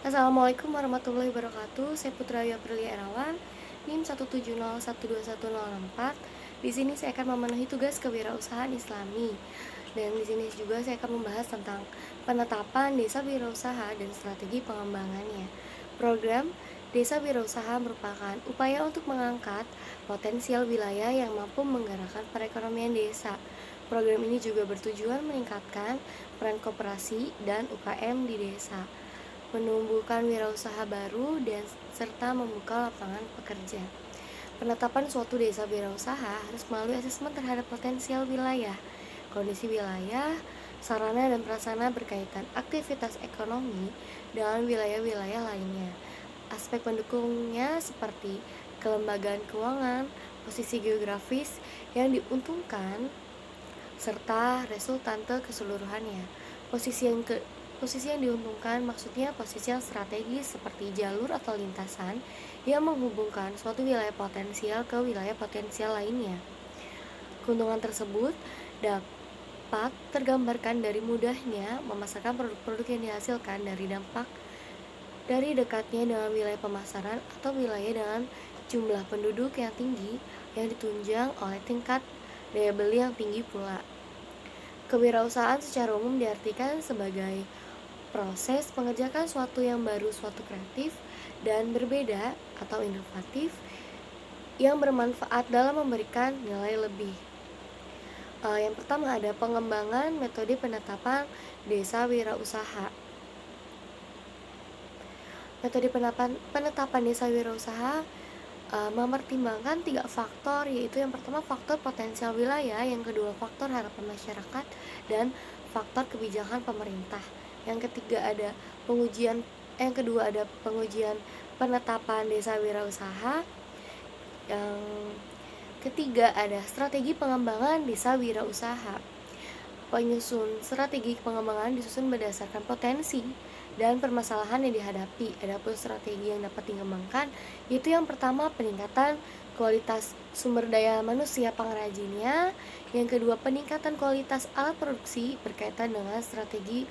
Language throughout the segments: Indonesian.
Assalamualaikum warahmatullahi wabarakatuh. Saya Putrawi Aprilia Erawan, NIM 170121204. Di sini saya akan memenuhi tugas kewirausahaan Islami. Dan di sini juga saya akan membahas tentang penetapan desa wirausaha dan strategi pengembangannya. Program Desa Wirausaha merupakan upaya untuk mengangkat potensial wilayah yang mampu menggerakkan perekonomian desa. Program ini juga bertujuan meningkatkan peran koperasi dan UKM di desa, menumbuhkan wirausaha baru, dan serta membuka lapangan pekerja. Penetapan suatu desa wirausaha harus melalui asesmen terhadap potensial wilayah, kondisi wilayah, sarana dan prasarana berkaitan aktivitas ekonomi dengan wilayah-wilayah lainnya. Aspek pendukungnya seperti kelembagaan keuangan, posisi geografis yang diuntungkan, serta resultante keseluruhannya. Posisi yang diuntungkan maksudnya posisi yang strategis seperti jalur atau lintasan yang menghubungkan suatu wilayah potensial ke wilayah potensial lainnya. Keuntungan tersebut dapat tergambarkan dari mudahnya memasarkan produk-produk yang dihasilkan dari dekatnya dengan wilayah pemasaran atau wilayah dengan jumlah penduduk yang tinggi yang ditunjang oleh tingkat daya beli yang tinggi pula. Kewirausahaan secara umum diartikan sebagai proses mengerjakan suatu yang baru, suatu kreatif dan berbeda atau inovatif yang bermanfaat dalam memberikan nilai lebih. Yang pertama ada pengembangan metode penetapan desa wirausaha. Metode penetapan desa wirausaha mempertimbangkan 3 faktor, yaitu yang pertama faktor potensial wilayah, yang kedua faktor harapan masyarakat, dan faktor kebijakan pemerintah. Yang kedua ada pengujian penetapan desa wirausaha. Yang ketiga ada strategi pengembangan desa wirausaha. Penyusun strategi pengembangan disusun berdasarkan potensi dan permasalahan yang dihadapi. Adapun strategi yang dapat dikembangkan yaitu yang pertama peningkatan kualitas sumber daya manusia pengrajinnya, yang kedua peningkatan kualitas alat produksi berkaitan dengan strategi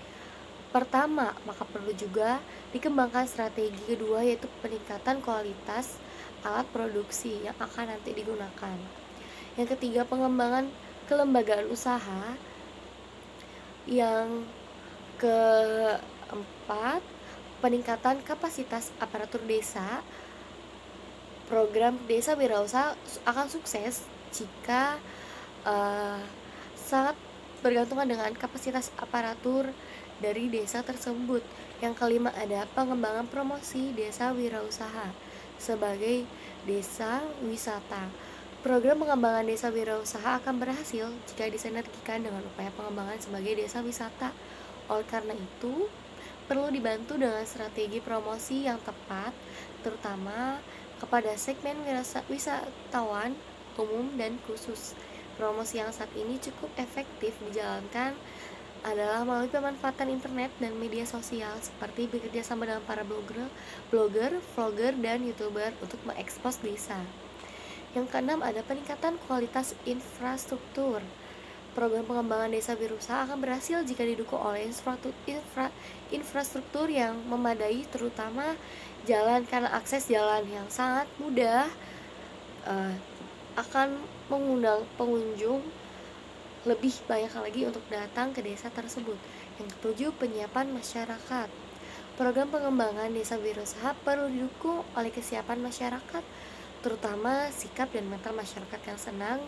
pertama, maka perlu juga dikembangkan strategi kedua yaitu peningkatan kualitas alat produksi yang akan nanti digunakan. Yang ketiga pengembangan kelembagaan usaha. Yang keempat peningkatan kapasitas aparatur desa. Program desa wirausaha akan sukses jika sangat bergantungan dengan kapasitas aparatur dari desa tersebut. Yang kelima ada pengembangan promosi desa wirausaha sebagai desa wisata. Program pengembangan desa wirausaha akan berhasil jika disinergikan dengan upaya pengembangan sebagai desa wisata. Oleh karena itu, perlu dibantu dengan strategi promosi yang tepat, terutama kepada segmen wisatawan umum dan khusus. Promosi yang saat ini cukup efektif dijalankan adalah melalui pemanfaatan internet dan media sosial seperti bekerja sama dengan para blogger, vlogger, dan youtuber untuk mengekspos desa. Yang keenam ada peningkatan kualitas infrastruktur. Program pengembangan desa wirausaha akan berhasil jika didukung oleh infrastruktur yang memadai, terutama jalan, karena akses jalan yang sangat mudah akan mengundang pengunjung lebih banyak lagi untuk datang ke desa tersebut. Yang ketujuh, penyiapan masyarakat. Program pengembangan desa wirausaha perlu didukung oleh kesiapan masyarakat, terutama sikap dan mental masyarakat yang senang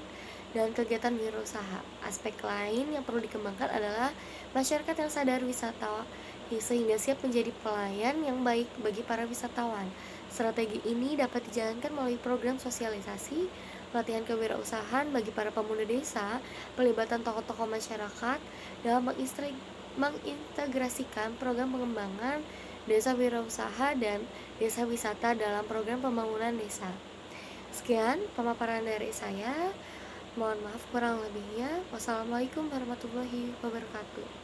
dan kegiatan wirausaha. Aspek lain yang perlu dikembangkan adalah masyarakat yang sadar wisatawan sehingga siap menjadi pelayan yang baik bagi para wisatawan. Strategi ini dapat dijalankan melalui program sosialisasi, pelatihan kewirausahaan bagi para pemuda desa, pelibatan tokoh-tokoh masyarakat dalam mengintegrasikan program pengembangan desa wirausaha dan desa wisata dalam program pembangunan desa. Sekian pemaparan dari saya. Mohon maaf kurang lebihnya. Wassalamualaikum warahmatullahi wabarakatuh.